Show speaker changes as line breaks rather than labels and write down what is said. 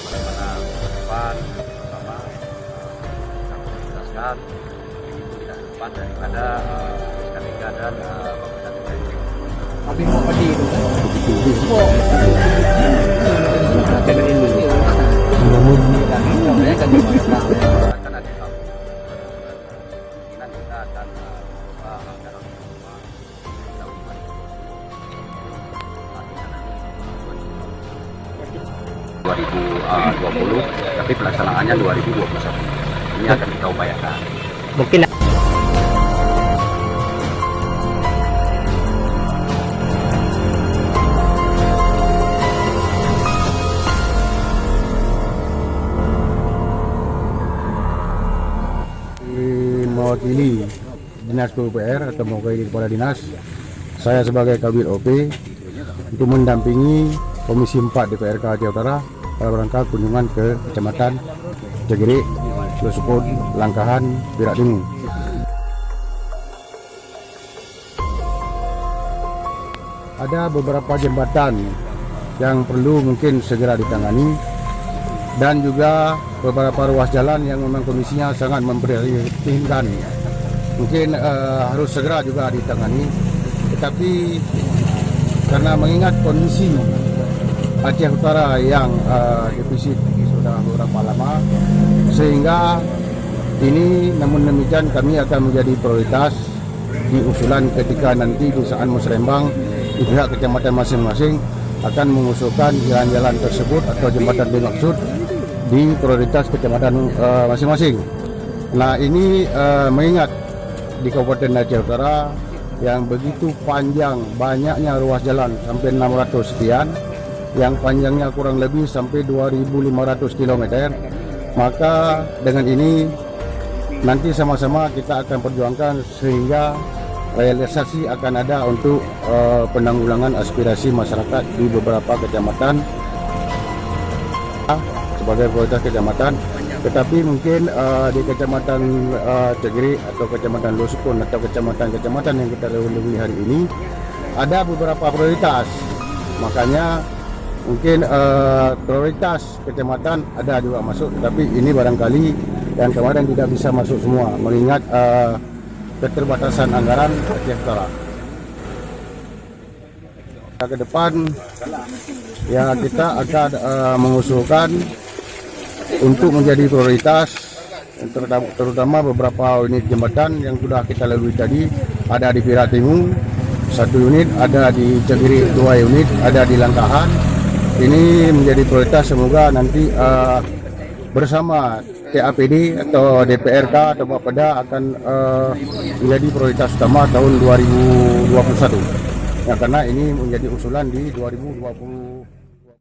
bagaimana depan pertama kami menjelaskan itu tidak lepas daripada SKPK dan pemerintah DKI.
Abi mau padi itu kan?
Akan ada tahu kemungkinan kita akan anggaran bersama tahun 2020, tapi pelaksanaannya 2021. Ini akan kita upayakan.
Mungkin
mewakili Dinas PUPR atau mewakili kepala dinas, saya sebagai Kabid OP untuk mendampingi Komisi 4 DPRK Aceh Utara dalam rangka kunjungan ke Kecamatan Cegerik, Losukun, Langkahan, Perak Timur. Ada beberapa jembatan yang perlu mungkin segera ditangani dan juga beberapa ruas jalan yang memang kondisinya sangat memprihatinkan, mungkin harus segera juga ditangani. Tetapi karena mengingat kondisi Aceh Utara yang defisit sudah beberapa lama, sehingga ini namun demikian kami akan menjadi prioritas di usulan ketika nanti di saat musrembang di pihak kecamatan masing-masing akan mengusulkan jalan-jalan tersebut atau jembatan dimaksud di prioritas kecamatan masing-masing. Nah, ini mengingat di Kabupaten Aceh Utara yang begitu panjang, banyaknya ruas jalan sampai 600 sekian, yang panjangnya kurang lebih sampai 2.500 km, maka dengan ini nanti sama-sama kita akan perjuangkan sehingga realisasi akan ada untuk penanggulangan aspirasi masyarakat di beberapa kecamatan sebagai prioritas kecamatan. Tetapi mungkin di kecamatan Cegerik atau kecamatan Losukun atau kecamatan-kecamatan yang kita lalui hari ini ada beberapa prioritas, makanya mungkin prioritas kecamatan ada juga masuk, tetapi ini barangkali yang kemarin tidak bisa masuk semua mengingat keterbatasan anggaran Aceh Utara. Ke depan ya kita akan mengusulkan untuk menjadi prioritas, terutama beberapa unit jembatan yang sudah kita lalui tadi. Ada di Perak Timur 1 unit, ada di Cegerik 2 unit, ada di Langkahan. Ini menjadi prioritas, semoga nanti bersama TAPD atau DPRK atau Bapeda akan menjadi prioritas utama tahun 2021. Ya, karena ini menjadi usulan di 2020.